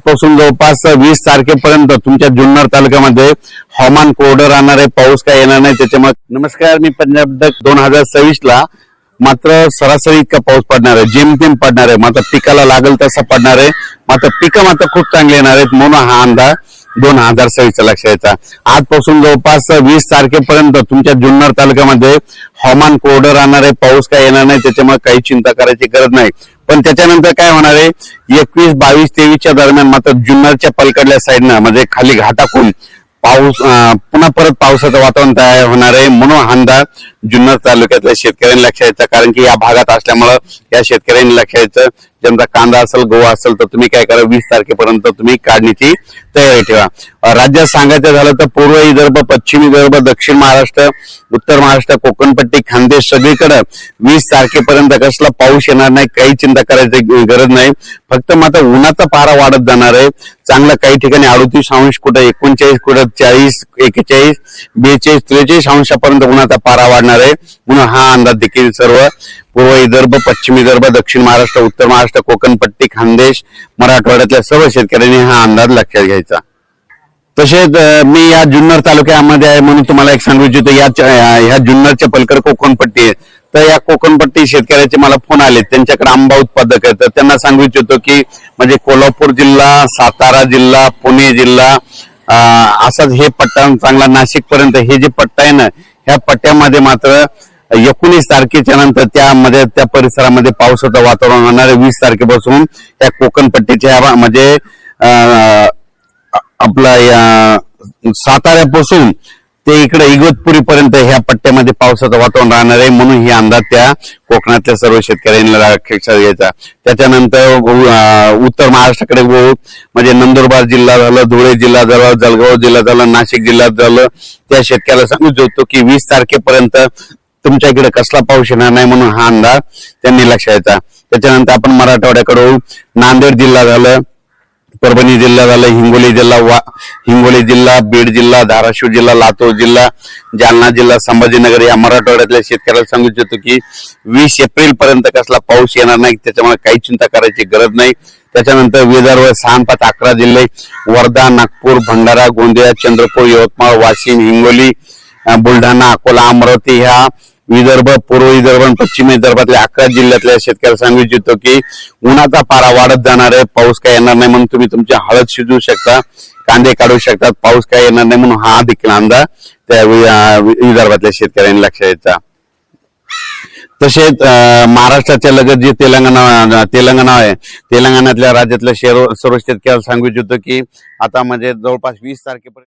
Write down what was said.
पासून जवळपास 20 तारखेपर्यंत तुमच्या जुन्नर तालुक्यामध्ये हवामान कोरडं राहणार आहे, पाऊस काय येणार नाही त्याच्यामुळे. नमस्कार, मी पंजाब डक. 2026 ला मात्र सरासरी इतका पाऊस पडणार आहे, जेमतेम पडणार आहे, मात्र पिकाला लागेल तसा पडणार आहे, मात्र पिकं मात्र खूप चांगली येणार आहेत म्हणून हा अंदाज 2026 लक्षात घ्यायचा. आजपासून जवळपास 20 तारखेपर्यंत तुमच्या जुन्नर तालुक्यामध्ये हवामान कोरडं राहणार आहे, पाऊस काय येणार नाही त्याच्यामुळे काही चिंता करायची गरज नाही. पण त्याच्यानंतर काय होणार आहे, 21, 22, 23च्या दरम्यान मात्र जुन्नरच्या पलीकडल्या साईडनं म्हणजे खाली घाटाकून पाऊस पुन्हा परत पावसाचं वातावरण तयार होणार आहे म्हणून हा अंदाज जुन्नर तालुक्यातल्या शेतकऱ्यांनी लक्षात घ्यायचा. कारण की या भागात असल्यामुळं या शेतकऱ्यांनी लक्षात घ्यायचं, ज्यांचा कांदा असेल, गहू असेल तर तुम्ही काय करा, 20 तारखेपर्यंत तुम्ही काढणीची तयारी ठेवा. राज्यात सांगायचं झालं तर पूर्व विदर्भ, पश्चिम विदर्भ, दक्षिण महाराष्ट्र, उत्तर महाराष्ट्र, कोकणपट्टी, खानदेश सगळीकडे 20 तारखेपर्यंत कसला पाऊस येणार नाही, काही चिंता करायची गरज नाही. फक्त मात्र उन्हाचा पारा वाढत जाणार आहे. चांगला काही ठिकाणी 38°, कुठे 39, कुठे 40, 41, 42, 43 अंशापर्यंत उन्हाचा पारा वाढणार आहे म्हणून हा अंदाज देखील सर्व पूर्व विदर्भ, पश्चिम विदर्भ, दक्षिण महाराष्ट्र, उत्तर महाराष्ट्र, कोकणपट्टी, खानदेश, मराठवाड्यातल्या सर्व शेतकऱ्यांनी हा अंदाज लक्षात घ्यायचा. तसेच मी या जुन्नर तालुक्यामध्ये आहे म्हणून तुम्हाला एक सांगू इच्छितो, ह्या जुन्नरच्या पलीकडे कोकणपट्टी आहे. तर या कोकणपट्टी शेतकऱ्याचे मला फोन आले, त्यांच्याकडे आंबा उत्पादक आहेत. तर त्यांना सांगू इच्छितो की म्हणजे कोल्हापूर जिल्हा, सातारा जिल्हा, पुणे जिल्हा, असाच हे पट्टा चांगला नाशिक पर्यंत हे जे पट्टा आहे ना, ह्या पट्ट्यामध्ये मात्र 19 तारखेच्या नंतर त्यामध्ये त्या परिसरामध्ये पावसाचं वातावरण होणार आहे. 20 तारखेपासून त्या कोकणपट्टीच्या म्हणजे आपला या साताऱ्यापासून ते इकडे इगतपुरी पर्यंत ह्या पट्ट्यामध्ये पावसाचं वातावरण राहणार आहे म्हणून ही अंदाज त्या कोकणातल्या सर्व शेतकऱ्यांना लक्षात घ्यायचा. त्याच्यानंतर उत्तर महाराष्ट्राकडे म्हणजे नंदुरबार जिल्हा झालं, धुळे जिल्हा झाला, जळगाव जिल्हा झाला, नाशिक जिल्ह्यात झालं, त्या शेतकऱ्याला सांगू इच्छितो की 20 तारखेपर्यंत तुमच्या इकडे कसला पाऊस येणार नाही म्हणून हा अंदाज त्यांनी लक्षात घ्यायचा. त्याच्यानंतर आपण मराठवाड्याकडे नांदेड जिल्हा झालं, परभणी जिल्हा झाला, हिंगोली जिल्हा, बीड जिल्हा, धाराशिव जिल्हा, लातूर जिल्हा, जालना जिल्हा, संभाजीनगर या मराठवाड्यातल्या शेतकऱ्याला सांगू इच्छितो की 20 एप्रिल पर्यंत कसला पाऊस येणार नाही त्याच्यामुळे काही चिंता करायची गरज नाही. त्याच्यानंतर विदर्भ 6, 5, 11 जिल्हे, वर्धा, नागपूर, भंडारा, गोंदिया, चंद्रपूर, यवतमाळ, वाशिम, हिंगोली, बुलढाणा, अकोला, अमरावती ह्या विदर्भ, पूर्व विदर्भ आणि पश्चिम विदर्भातल्या 11 जिल्ह्यातल्या शेतकऱ्याला सांगू इच्छितो की उन्हाचा पारा वाढत जाणार आहे, पाऊस काय येणार नाही म्हणून तुम्ही तुमच्या हळद शिजवू शकता, कांदे काढू शकतात, पाऊस काय येणार नाही म्हणून हा देखील अंदाज त्या विदर्भातल्या शेतकऱ्यांनी लक्षात घ्यायचा. तसेच महाराष्ट्राच्या लगत जे तेलंगणा आहे, तेलंगणातल्या राज्यातल्या सर्व शेतकऱ्याला सांगू इच्छितो की आता म्हणजे जवळपास 20 तारखेपर्यंत